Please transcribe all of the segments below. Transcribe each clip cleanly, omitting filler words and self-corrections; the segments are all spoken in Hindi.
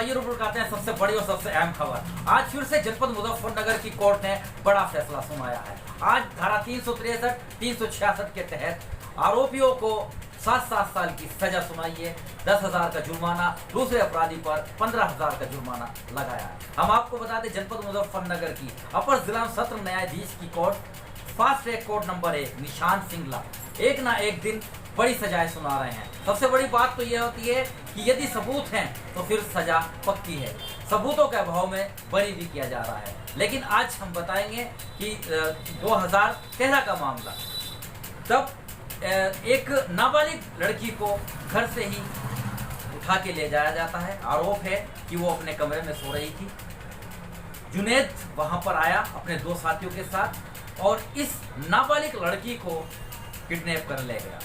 आइए रुक रुकाते हैं सबसे बड़ी और सबसे अहम खबर। आज फिर से जनपद मुजफ्फरनगर की कोर्ट ने बड़ा फैसला सुनाया है। आज धारा 363, 366 के तहत आरोपियों को 7-7 साल की सजा सुनाई है, 10,000 का जुर्माना, दूसरे अपराधी पर 15,000 का जुर्माना लगाया है। हम आपको बता दें जनपद मुजफ्फरनगर की अपर जिला सत्र न्यायाधीश की court fast track court number 1 निशान सिंगला एक ना एक दिन बड़ी सजाएं सुना रहे हैं। सबसे बड़ी बात तो यह होती है कि यदि सबूत हैं तो फिर सजा पक्की है। सबूतों के अभाव में बरी भी किया जा रहा है। लेकिन आज हम बताएंगे कि 2013 का मामला, तब एक नाबालिग लड़की को घर से ही उठा के ले जाया जाता है। आरोप है कि वो अपने कमरे में सो रही थी। जुनैद वहां पर आया अपने 2 साथियों के साथ और इस नाबालिग लड़की को किडनैप कर ले गया।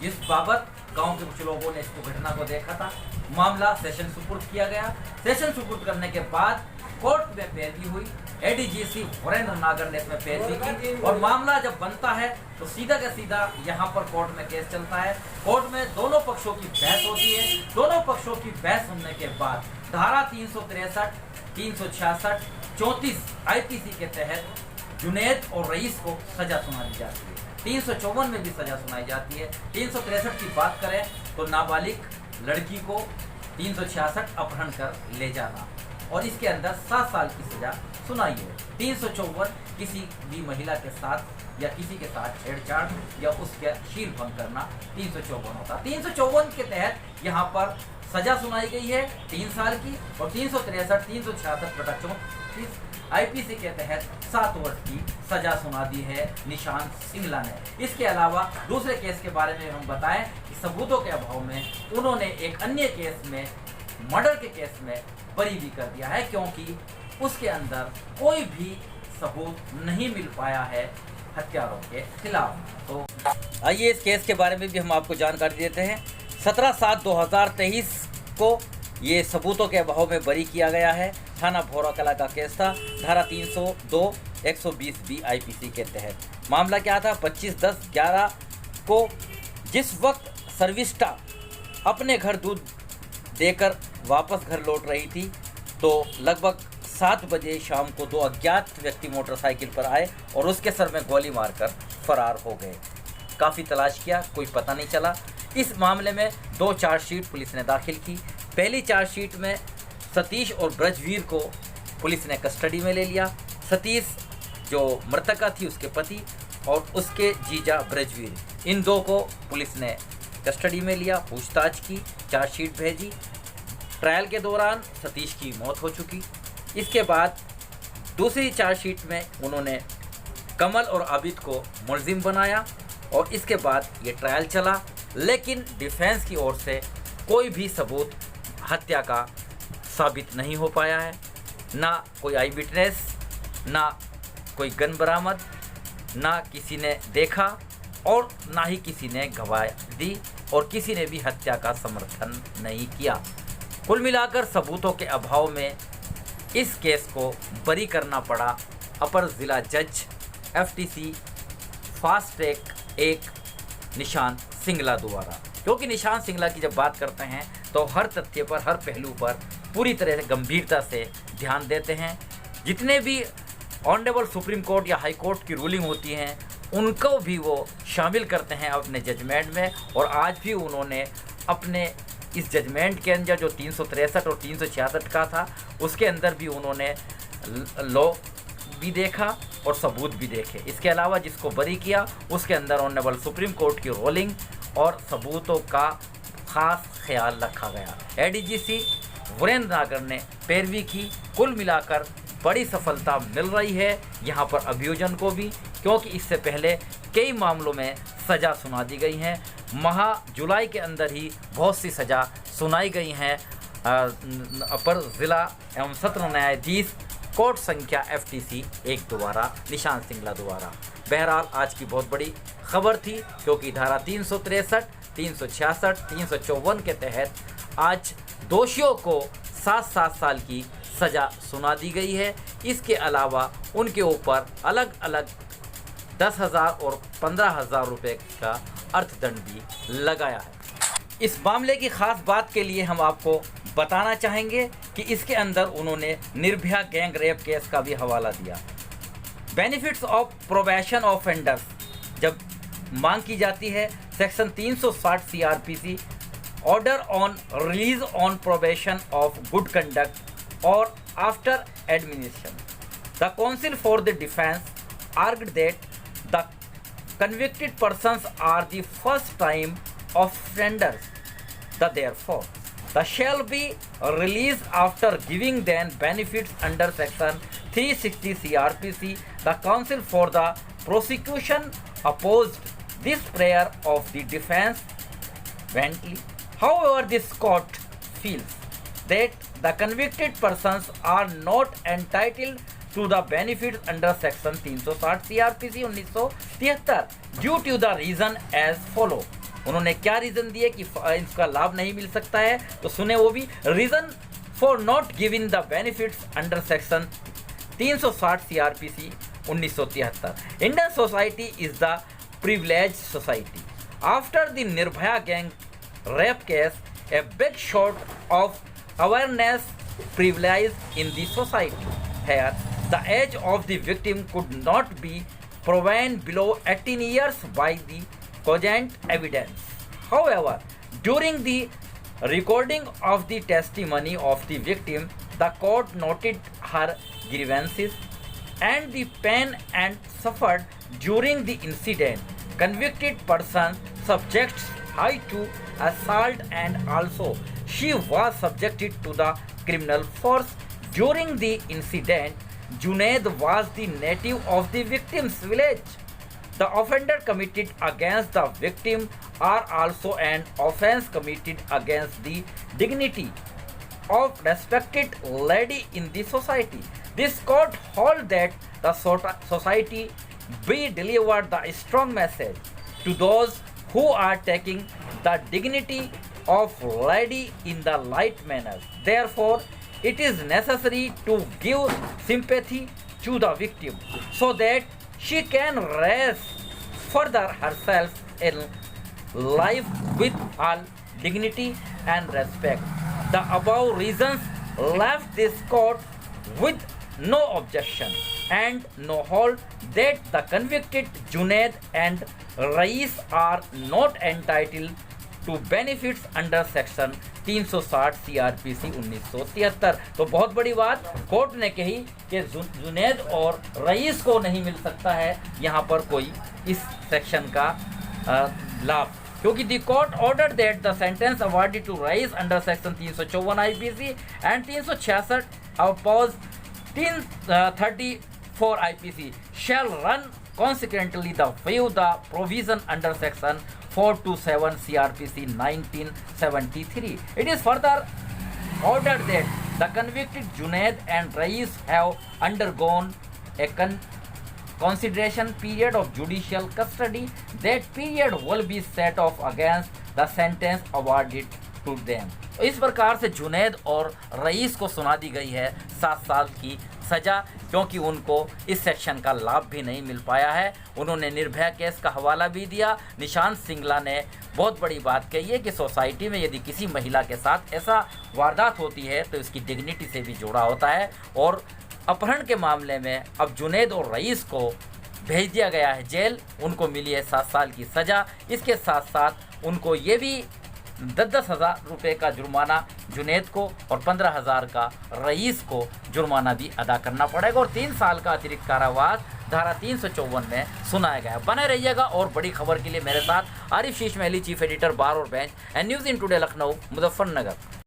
इस बाबत गांव के कुछ लोगों ने इसको घटना को देखा था। मामला सेशन सुपुर्द किया गया। सेशन सुपुर्द करने के बाद कोर्ट में पैरवी हुई। एडीजीसी वरेंद्र नागर ने इसमें पैरवी की और मामला जब बनता है तो सीधा का सीधा यहाँ पर कोर्ट में केस चलता है। कोर्ट में दोनों पक्षों की बहस होती है। दोनों पक्षों की बहस सुनने के बाद धारा 363, 366, 34 आईपीसी के तहत जुनैद और रईस को सजा सुनाई जाती है। 354 में भी सजा सुनाई जाती है। 363 की बात करें तो नाबालिग लड़की को 366 अपहरण कर ले जाना और इसके अंदर 7 साल की सजा सुनाई है। 354 किसी भी महिला के साथ या किसी के साथ छेड़छाड़ या उसके शील भंग करना 354 होता। 354 के तहत यहाँ पर सजा सुनाई गई है 3 साल की और 363, 366/34 आईपीसी के तहत 7 वर्ष की सजा सुना दी है निशान सिंगला ने। इसके अलावा दूसरे केस के बारे में हम बताएं कि सबूतों के अभाव में उन्होंने एक अन्य केस में, मर्डर के केस में बरी भी कर दिया है, क्योंकि उसके अंदर कोई भी सबूत नहीं मिल पाया है हत्यारों के खिलाफ। तो आइए इस केस के बारे में भी हम आपको जानकारी देते हैं। 17/7/2023 को ये सबूतों के अभाव में बरी किया गया है। थाना भोरा कला का केस था। धारा 302, 120B आईपीसी के तहत मामला क्या था? 25/10/11 को जिस वक्त सर्विस स्टाफ अपने घर दूध देकर वापस घर लौट रही थी तो लगभग 7 बजे शाम को 2 अज्ञात व्यक्ति मोटरसाइकिल पर आए और उसके सर में गोली मारकर फरार हो गए। काफ़ी तलाश किया, कोई पता नहीं चला। इस मामले में 2 चार्जशीट पुलिस ने दाखिल की। पहली चार्जशीट में सतीश और ब्रजवीर को पुलिस ने कस्टडी में ले लिया। सतीश जो मृतका थी उसके पति और उसके जीजा ब्रजवीर, इन 2 को पुलिस ने कस्टडी में लिया, पूछताछ की, चार्जशीट भेजी। ट्रायल के दौरान सतीश की मौत हो चुकी। इसके बाद दूसरी चार्जशीट में उन्होंने कमल और आबिद को मुलजिम बनाया और इसके बाद ये ट्रायल चला, लेकिन डिफेंस की ओर से कोई भी सबूत हत्या का साबित नहीं हो पाया है। ना कोई आई विटनेस, ना कोई गन बरामद, ना किसी ने देखा और ना ही किसी ने गवाही दी और किसी ने भी हत्या का समर्थन नहीं किया। कुल मिलाकर सबूतों के अभाव में इस केस को बरी करना पड़ा अपर ज़िला जज एफटीसी फास्ट ट्रैक 1 निशान सिंगला द्वारा। क्योंकि निशान सिंगला की जब बात करते हैं तो हर तथ्य पर, हर पहलू पर पूरी तरह से गंभीरता से ध्यान देते हैं। जितने भी ऑनरेबल सुप्रीम कोर्ट या हाई कोर्ट की रूलिंग होती हैं उनको भी वो शामिल करते हैं अपने जजमेंट में। और आज भी उन्होंने अपने इस जजमेंट के अंदर जो 363 और 366 का था उसके अंदर भी उन्होंने लॉ भी देखा और सबूत भी देखे। इसके अलावा जिसको बरी किया उसके अंदर ऑनरेबल सुप्रीम कोर्ट की रूलिंग और सबूतों का खास ख्याल रखा गया। एडीजीसी वरेंद्र नागर ने पैरवी की। कुल मिलाकर बड़ी सफलता मिल रही है यहाँ पर अभियोजन को भी, क्योंकि इससे पहले कई मामलों में सज़ा सुना दी गई हैं। जुलाई के अंदर ही बहुत सी सज़ा सुनाई गई हैं अपर ज़िला एवं सत्र न्यायाधीश कोर्ट संख्या एफटीसी 1 द्वारा निशान सिंगला द्वारा। बहरहाल आज की बहुत बड़ी खबर थी, क्योंकि धारा 363, 366, 354 के तहत आज दोषियों को 7-7 साल की सज़ा सुना दी गई है। इसके अलावा उनके ऊपर अलग अलग 10,000 और 15,000 रुपये का अर्थदंड भी लगाया है। इस मामले की ख़ास बात के लिए हम आपको बताना चाहेंगे कि इसके अंदर उन्होंने निर्भया गैंग रेप केस का भी हवाला दिया। बेनिफिट्स ऑफ प्रोबेशन ऑफेंडर्स जब मांग की जाती है, section 360 CrPC, order on release on probation of good conduct और after administration. The counsel for the defence argued that the convicted persons are the first time offenders. Therefore, they shall be released after giving them benefits under section 360 CRPC. The counsel for the prosecution opposed this prayer of the defense vehemently. However, this court feels that the convicted persons are not entitled to the benefits under section 360 CRPC 1973 due to the reason as follow। उन्होंने क्या रीजन दिए कि इसका लाभ नहीं मिल सकता है, तो सुने वो भी। Reason for not giving the benefits under section 360 CRPC 1973। Indian society is the privilege society. After the Nirbhaya gang rape case, a big shot of awareness prevailed in the society. Here, the age of the victim could not be proven below 18 years by the cogent evidence. However, during the recording of the testimony of the victim, the court noted her grievances and the pain and suffered during the incident. Convicted person subjects her to assault and also she was subjected to the criminal force. During the incident, Junaid was the native of the victim's village. The offender committed against the victim are also an offense committed against the dignity of respected lady in the society. This court hold that the society be delivered the strong message to those who are taking the dignity of lady in the light manner. Therefore, it is necessary to give sympathy to the victim so that she can raise further herself in life with all dignity and respect. The above reasons left this court with no objection and no hold that the convicted Junaid and Rais are not entitled to benefits under section 360 CRPC 1973। तो बहुत बड़ी बात कोर्ट ने कही कि जुनैद और रईस को नहीं मिल सकता है यहाँ पर कोई इस सेक्शन का लाभ, क्योंकि the court order that the sentence awarded to Rais under section 354 IPC and 366 oppose 334 IPC shall run consequently the view the provision under section 427 CRPC 1973. It is further ordered that the convicted Junaid and Rais have undergone a consideration period of judicial custody. That period will be set off against the sentence awarded to them. इस प्रकार से जुनैद और रईस को सुना दी गई है 7 साल की सज़ा, क्योंकि उनको इस सेक्शन का लाभ भी नहीं मिल पाया है। उन्होंने निर्भया केस का हवाला भी दिया। निशांत सिंगला ने बहुत बड़ी बात कही है कि सोसाइटी में यदि किसी महिला के साथ ऐसा वारदात होती है तो इसकी डिग्निटी से भी जुड़ा होता है, और अपहरण के मामले में अब जुनैद और रईस को भेज दिया गया है जेल। उनको मिली है 7 साल की सज़ा। इसके साथ साथ उनको ये भी 10-10 हज़ार रुपये का जुर्माना जुनैद को और 15,000 का रईस को जुर्माना भी अदा करना पड़ेगा, और 3 साल का अतिरिक्त कारावास धारा 354 में सुनाया गया। बने रहिएगा और बड़ी खबर के लिए मेरे साथ आरिफ शीश महली, चीफ एडिटर बार और bench and news in today Lucknow Muzaffarnagar.